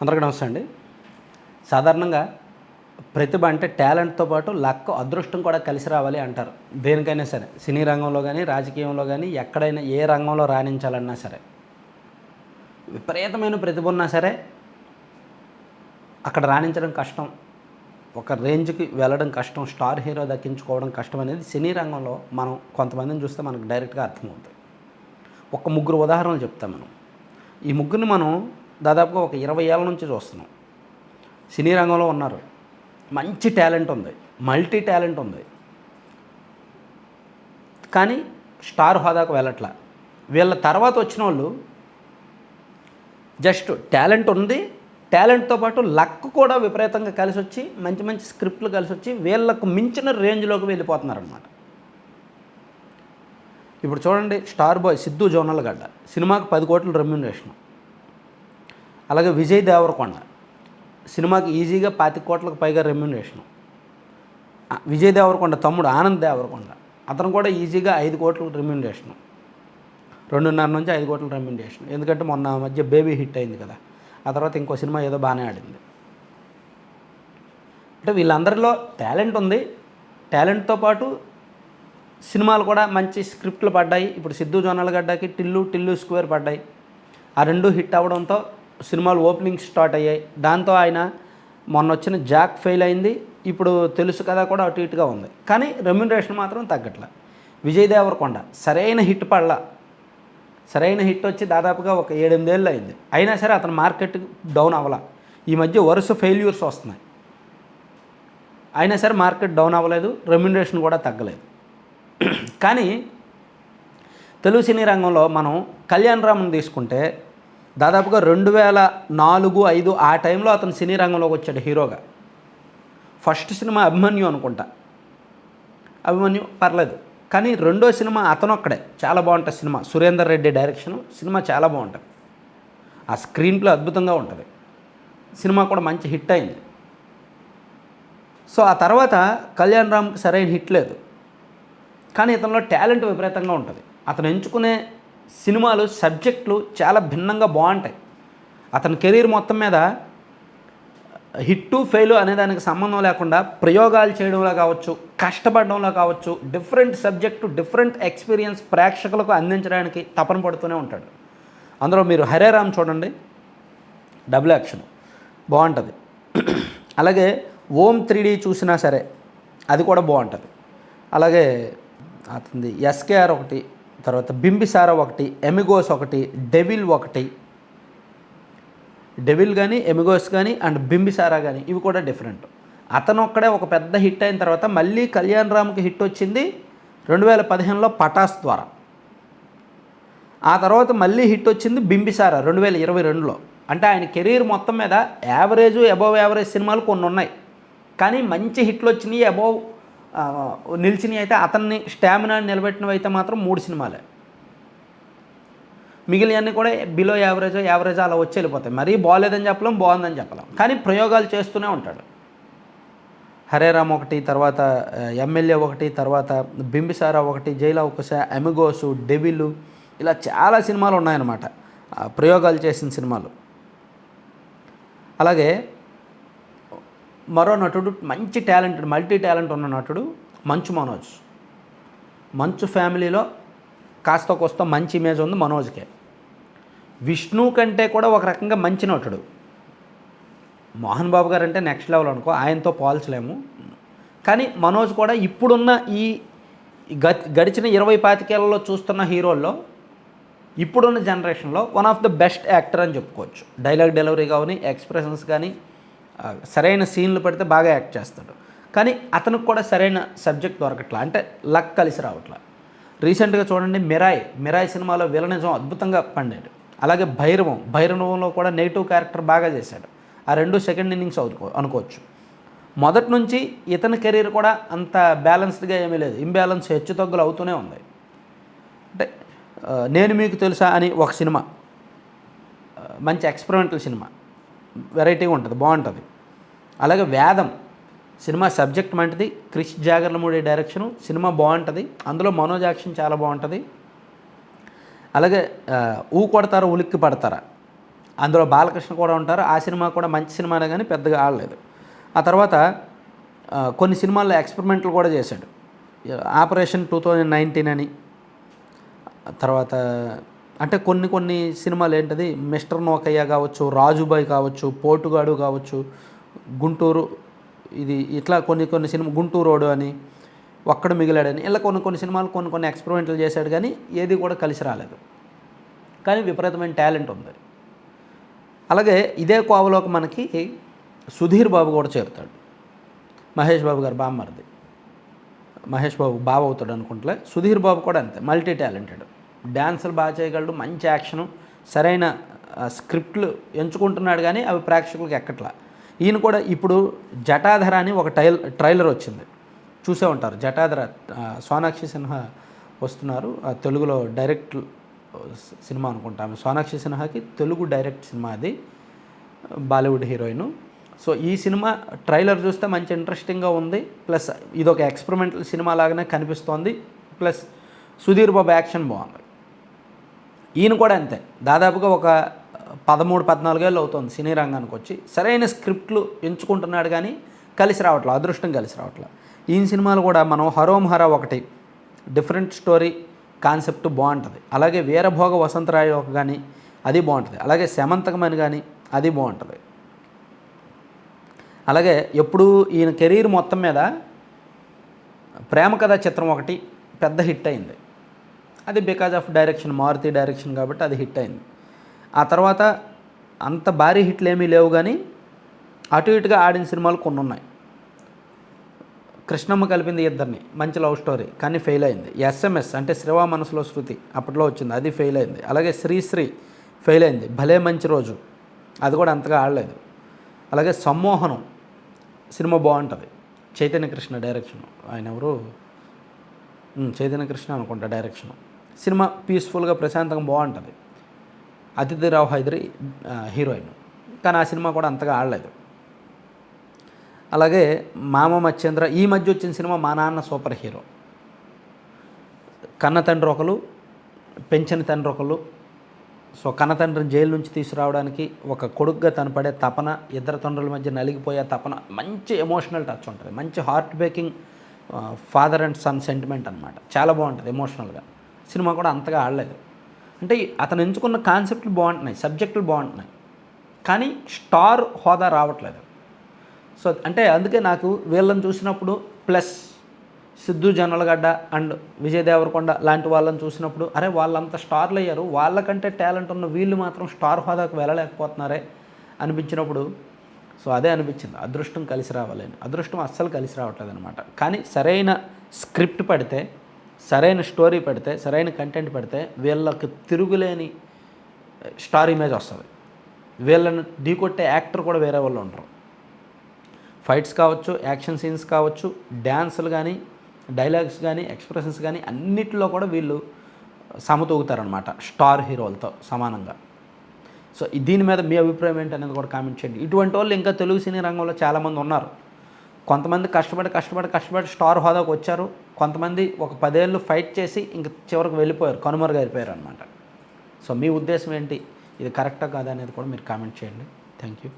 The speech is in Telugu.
అందరికీ నమస్తే అండి. సాధారణంగా ప్రతిభ అంటే టాలెంట్తో పాటు లక్, అదృష్టం కూడా కలిసి రావాలి అంటారు. దేనికైనా సరే, సినీ రంగంలో కానీ, రాజకీయంలో కానీ, ఎక్కడైనా ఏ రంగంలో రాణించాలన్నా సరే, విపరీతమైన ప్రతిభ ఉన్నా సరే అక్కడ రాణించడం కష్టం, ఒక రేంజ్కి వెళ్ళడం కష్టం, స్టార్ హీరో దక్కించుకోవడం కష్టం అనేది సినీ రంగంలో మనం కొంతమందిని చూస్తే మనకు డైరెక్ట్గా అర్థమవుతుంది. ఒక ముగ్గురు ఉదాహరణలు చెప్తాం మనం. ఈ ముగ్గురిని మనం దాదాపుగా ఒక 20 ఏళ్ళ నుంచి చూస్తున్నాం. సినీ రంగంలో ఉన్నారు, మంచి టాలెంట్ ఉంది, మల్టీ టాలెంట్ ఉంది, కానీ స్టార్ హోదాకు వెళ్ళట్లా. వీళ్ళ తర్వాత వచ్చిన వాళ్ళు జస్ట్ టాలెంట్ ఉంది, టాలెంట్తో పాటు లక్ కూడా విపరీతంగా కలిసి వచ్చి మంచి మంచి స్క్రిప్ట్లు కలిసి వచ్చి వీళ్ళకు మించిన రేంజ్లోకి వెళ్ళిపోతున్నారనమాట. ఇప్పుడు చూడండి, స్టార్ బాయ్ సిద్ధు జొన్నలగడ్డ సినిమాకి 10 కోట్ల రెమ్యూనరేషన్. అలాగే విజయ్ దేవరకొండ సినిమాకి ఈజీగా 25 కోట్లకు పైగా రెమ్యూనరేషన్. విజయ్ దేవరకొండ తమ్ముడు ఆనంద్ దేవరకొండ, అతను కూడా ఈజీగా 5 కోట్ల రెమ్యూనరేషన్, 2.5 నుంచి 5 కోట్ల రెమ్యూనరేషన్. ఎందుకంటే మొన్న మధ్య బేబీ హిట్ అయింది కదా, ఆ తర్వాత ఇంకో సినిమా ఏదో బాగానే ఆడింది. అంటే వీళ్ళందరిలో టాలెంట్ ఉంది, టాలెంట్తో పాటు సినిమాలు కూడా మంచి స్క్రిప్ట్లు పడ్డాయి. ఇప్పుడు సిద్ధు జొన్నలగడ్డకి టిల్లు స్క్వేర్ పడ్డాయి. ఆ రెండు హిట్ అవ్వడంతో సినిమాలు ఓపెనింగ్ స్టార్ట్ అయ్యాయి. దాంతో ఆయన మొన్న వచ్చిన జాక్ ఫెయిల్ అయింది, ఇప్పుడు తెలుసు కదా కూడా అటు ఇటుగా ఉంది, కానీ రెమ్యూనరేషన్ మాత్రం తగ్గట్లే. విజయ్ దేవరకొండ సరైన హిట్ పడలా, సరైన హిట్ వచ్చి దాదాపుగా ఒక 7-8 ఏళ్ళు అయింది, అయినా సరే అతను మార్కెట్ డౌన్ అవ్వాల. ఈ మధ్య వరుస ఫెయిల్యూర్స్ వస్తున్నాయి, అయినా సరే మార్కెట్ డౌన్ అవ్వలేదు, రెమ్యూనరేషన్ కూడా తగ్గలేదు. కానీ తెలుగు సినీ రంగంలో మనం కళ్యాణ్ రామ్ని తీసుకుంటే దాదాపుగా 2004-05 ఆ టైంలో అతను సినీ రంగంలోకి వచ్చాడు హీరోగా. ఫస్ట్ సినిమా అభిమన్యు అనుకుంటా, అభిమన్యు పర్లేదు, కానీ రెండో సినిమా అతను ఒక్కడే చాలా బాగుంటుంది cinema. Surender Reddy direction, cinema చాలా బాగుంటుంది, ఆ స్క్రీన్ ప్లే అద్భుతంగా ఉంటుంది, సినిమా కూడా మంచి హిట్ అయింది. సో ఆ తర్వాత కళ్యాణ్ రామ్కి సరైన హిట్ లేదు, కానీ ఇతనిలో టాలెంట్ విపరీతంగా ఉంటుంది. అతను ఎంచుకునే సినిమాలు సబ్జెక్టులు చాలా భిన్నంగా బాగుంటాయి. అతని కెరీర్ మొత్తం మీద హిట్టు ఫెయిలు అనే దానికి సంబంధం లేకుండా ప్రయోగాలు చేయడంలో కావచ్చు, కష్టపడడంలో కావచ్చు, డిఫరెంట్ సబ్జెక్టు, డిఫరెంట్ ఎక్స్పీరియన్స్ ప్రేక్షకులకు అందించడానికి తపన పడుతూనే ఉంటాడు. అందులో మీరు హరే రామ్ చూడండి, డబుల్ యాక్షన్ బాగుంటుంది. అలాగే ఓం 3D చూసినా సరే అది కూడా బాగుంటుంది. అలాగే అతనిది ఎస్కేఆర్ ఒకటి, తర్వాత బింబిసారా ఒకటి, ఎమిగోస్ ఒకటి, డెవిల్ కానీ, ఎమిగోస్ కానీ అండ్ బింబిసారా కానీ, ఇవి కూడా డిఫరెంట్. అతను ఒక్కడే ఒక పెద్ద హిట్ అయిన తర్వాత మళ్ళీ కళ్యాణ్ రామ్కి హిట్ వచ్చింది 2015లో పటాస్ ద్వారా. ఆ తర్వాత మళ్ళీ హిట్ వచ్చింది బింబిసారా 2022లో. అంటే ఆయన కెరీర్ మొత్తం మీద యావరేజ్, అబవ్ యావరేజ్ సినిమాలు కొన్ని ఉన్నాయి, కానీ మంచి హిట్లు వచ్చినాయి, అబవ్ నిలిచినవి అయితే, అతన్ని స్టామినా నిలబెట్టినవి అయితే మాత్రం 3 సినిమాలే. మిగిలినవన్నీ కూడా బిలో యావరేజ్ అలా వచ్చి వెళ్ళిపోతాయి. మరీ బాగాలేదని చెప్పలేం, బాగుందని చెప్పలేం, కానీ ప్రయోగాలు చేస్తూనే ఉంటాడు. హరే రామ్ ఒకటి, తర్వాత ఎమ్మెల్యే ఒకటి, తర్వాత బింబిసారా ఒకటి, జైలవకుశ, ఎమిగోసు, డెవిల్, ఇలా చాలా సినిమాలు ఉన్నాయన్నమాట ప్రయోగాలు చేసిన సినిమాలు. అలాగే మరో నటుడు మంచి టాలెంటెడ్, మల్టీ టాలెంట్ ఉన్న నటుడు మంచు మనోజ్. మంచు ఫ్యామిలీలో కాస్త కోస్త మంచి ఇమేజ్ ఉంది మనోజ్కే. విష్ణు కంటే కూడా ఒక రకంగా మంచి నటుడు. మోహన్ బాబు గారు అంటే నెక్స్ట్ లెవెల్ అనుకో, ఆయనతో పోల్చలేము. కానీ మనోజ్ కూడా ఇప్పుడున్న ఈ గడిచిన 20-25 ఏళ్లలో చూస్తున్న హీరోల్లో, ఇప్పుడున్న జనరేషన్లో one of the best actor అని చెప్పుకోవచ్చు. డైలాగ్ డెలివరీ కానీ, ఎక్స్ప్రెషన్స్ కానీ, సరైన సీన్లు పెడితే బాగా యాక్ట్ చేస్తాడు. కానీ అతనికి కూడా సరైన సబ్జెక్ట్ దొరకట్లా, అంటే లక్ కలిసి రావట్లా. రీసెంట్గా చూడండి, మిరాయ్ సినిమాలో విలనిజం అద్భుతంగా పండాడు. అలాగే భైరవంలో కూడా నెగిటివ్ క్యారెక్టర్ బాగా చేశాడు. ఆ రెండు సెకండ్ ఇన్నింగ్స్ అనుకోవచ్చు. మొదటి నుంచి ఇతని కెరీర్ కూడా అంత బ్యాలెన్స్డ్గా ఏమీ లేదు, ఇంబ్యాలెన్స్, హెచ్చుతగ్గులు అవుతూనే ఉంది. అంటే నేను మీకు తెలుసా అని ఒక సినిమా, మంచి ఎక్స్పెరిమెంటల్ సినిమా, వెరైటీగా ఉంటుంది, బాగుంటుంది. అలాగే వేదం సినిమా సబ్జెక్ట్ మంటిది, క్రిష్ జాగర్లమూడి డైరెక్షను, సినిమా బాగుంటుంది, అందులో మనోజ్ యాక్షన్ చాలా బాగుంటుంది. అలాగే ఊ కొడతారా ఉలిక్కి పడతారా, అందులో బాలకృష్ణ కూడా ఉంటారు. ఆ సినిమా కూడా మంచి సినిమానే కానీ పెద్దగా ఆడలేదు. ఆ తర్వాత కొన్ని సినిమాల్లో ఎక్స్పెరిమెంట్లు కూడా చేశాడు. ఆపరేషన్ 2019 అని, తర్వాత అంటే కొన్ని సినిమాలు ఏంటిది, మిస్టర్ నోకయ్య కావచ్చు, రాజుబాయ్ కావచ్చు, పోటుగాడు కావచ్చు, గుంటూరు ఇది ఇట్లా కొన్ని సినిమా, గుంటూరు రోడ్ అని, ఒక్కడు మిగిలాడని, ఇలా కొన్ని సినిమాలు కొన్ని ఎక్స్పెరిమెంట్లు చేశాడు కానీ ఏది కూడా కలిసి రాలేదు. కానీ విపరీతమైన టాలెంట్ ఉంది. అలాగే ఇదే కోవలోకి మనకి సుధీర్ బాబు కూడా చేరుతాడు. మహేష్ బాబు గారు బామ్మర్ది, మహేష్ బాబు బావ అవుతాడు అనుకుంటలే. సుధీర్ బాబు కూడా అంతే, మల్టీ టాలెంటెడ్, డ్యాన్సులు బాగా చేయగలడు, మంచి యాక్షను, సరైన స్క్రిప్ట్లు ఎంచుకుంటున్నాడు కానీ అవి ప్రేక్షకులకు ఎక్కట్లా. ఈయన కూడా ఇప్పుడు జటాధర అని ఒక ట్రైలర్ వచ్చింది, చూసే ఉంటారు. జటాధర సోనాక్షి సిన్హా వస్తున్నారు, తెలుగులో డైరెక్ట్ సినిమా అనుకుంటాము. సోనాక్షి సిన్హాకి తెలుగు డైరెక్ట్ సినిమా అది, బాలీవుడ్ హీరోయిన్. సో ఈ సినిమా ట్రైలర్ చూస్తే మంచి ఇంట్రెస్టింగ్గా ఉంది, ప్లస్ ఇదొక ఎక్స్పెరిమెంటల్ సినిమా లాగానే కనిపిస్తోంది, ప్లస్ సుధీర్ బాబు యాక్షన్ బాగుంది. ఈయన కూడా అంతే, దాదాపుగా ఒక 13-14 ఏళ్ళు అవుతుంది సినీ రంగానికి వచ్చి, సరైన స్క్రిప్ట్లు ఎంచుకుంటున్నాడు కానీ కలిసి రావట్లేదు, అదృష్టం కలిసి రావట్లేదు. ఈయన సినిమాలు కూడా మనం హరోం హరా ఒకటి డిఫరెంట్ స్టోరీ కాన్సెప్ట్ బాగుంటుంది. అలాగే వీరభోగ వసంతరాయ ఒక కానీ అది బాగుంటుంది. అలాగే శమంతకమని కానీ అది బాగుంటుంది. అలాగే ఎప్పుడు ఈయన కెరీర్ మొత్తం మీద ప్రేమ కథా చిత్రం ఒకటి పెద్ద హిట్ అయింది. అది because of direction, Maruthi direction కాబట్టి అది హిట్ అయింది. ఆ తర్వాత అంత భారీ హిట్లు ఏమీ లేవు కానీ అటు ఇటుగా ఆడిన సినిమాలు కొన్ని ఉన్నాయి. కృష్ణమ్మ కలిపింది ఇద్దరిని, మంచి లవ్ స్టోరీ కానీ ఫెయిల్ అయింది. ఎస్ఎంఎస్ అంటే శ్రీవా మనసులో శృతి అప్పట్లో వచ్చింది, అది ఫెయిల్ అయింది. అలాగే శ్రీశ్రీ ఫెయిల్ అయింది. భలే మంచి రోజు అది కూడా అంతగా ఆడలేదు. అలాగే సమ్మోహనం సినిమా బాగుంటుంది, చైతన్య కృష్ణ డైరెక్షన్, ఆయన ఎవరు, చైతన్య కృష్ణ అనుకుంటా డైరెక్షన్. సినిమా పీస్ఫుల్గా ప్రశాంతంగా బాగుంటుంది. అతిథిరావు హైదరి హీరోయిన్, కానీ ఆ సినిమా కూడా అంతగా ఆడలేదు. అలాగే మామ మచ్చేంద్ర ఈ మధ్య వచ్చిన సినిమా మా నాన్న సూపర్ హీరో. కన్న తండ్రి ఒకరు, పెంచిన తండ్రి ఒకరు. సో కన్న తండ్రిని జైలు నుంచి తీసుకురావడానికి ఒక కొడుకుగా తను పడే తపన, ఇద్దరు తండ్రుల మధ్య నలిగిపోయే తపన, మంచి ఎమోషనల్ టచ్ ఉంటుంది, మంచి heart breaking father and son sentiment అనమాట. చాలా బాగుంటుంది ఎమోషనల్గా. సినిమా కూడా అంతగా ఆడలేదు. అంటే అతను ఎంచుకున్న కాన్సెప్ట్లు బాగుంటున్నాయి, సబ్జెక్టులు బాగుంటున్నాయి, కానీ స్టార్ హోదా రావట్లేదు. సో అంటే అందుకే నాకు వీళ్ళని చూసినప్పుడు, ప్లస్ సిద్ధు జొన్నలగడ్డ అండ్ విజయ్ దేవరకొండ లాంటి వాళ్ళని చూసినప్పుడు, అరే వాళ్ళంతా స్టార్లు అయ్యారు, వాళ్ళకంటే టాలెంట్ ఉన్న వీళ్ళు మాత్రం స్టార్ హోదాకు వెళ్ళలేకపోతున్నారే అనిపించినప్పుడు, సో అదే అనిపించింది, అదృష్టం కలిసి రావాలని. అదృష్టం అస్సలు కలిసి రావట్లేదు అనమాట. కానీ సరైన స్క్రిప్ట్ పడితే, సరైన స్టోరీ పెడితే, సరైన కంటెంట్ పెడితే వీళ్ళకి తిరుగులేని స్టార్ ఇమేజ్ వస్తుంది. వీళ్ళని ఢీకొట్టే యాక్టర్ కూడా వేరే వాళ్ళు ఉంటారు. ఫైట్స్ కావచ్చు, యాక్షన్ సీన్స్ కావచ్చు, డ్యాన్సులు కానీ, డైలాగ్స్ కానీ, ఎక్స్ప్రెషన్స్ కానీ అన్నిటిలో కూడా వీళ్ళు సమతూగుతారనమాట స్టార్ హీరోలతో సమానంగా. సో దీని మీద మీ అభిప్రాయం ఏంటనేది కూడా కామెంట్ చేయండి. ఇటువంటి వాళ్ళు ఇంకా తెలుగు సినీ రంగంలో చాలామంది ఉన్నారు. కొంతమంది కష్టపడి స్టార్ హోదాకు వచ్చారు. కొంతమంది ఒక 10 ఏళ్ళు ఫైట్ చేసి ఇంక చివరికి వెళ్ళిపోయారు, కనుమరుగైపోయారు అనమాట. సో మీ ఉద్దేశం ఏంటి, ఇది కరెక్టా కాదా అనేది కూడా మీరు కామెంట్ చేయండి. Thank you.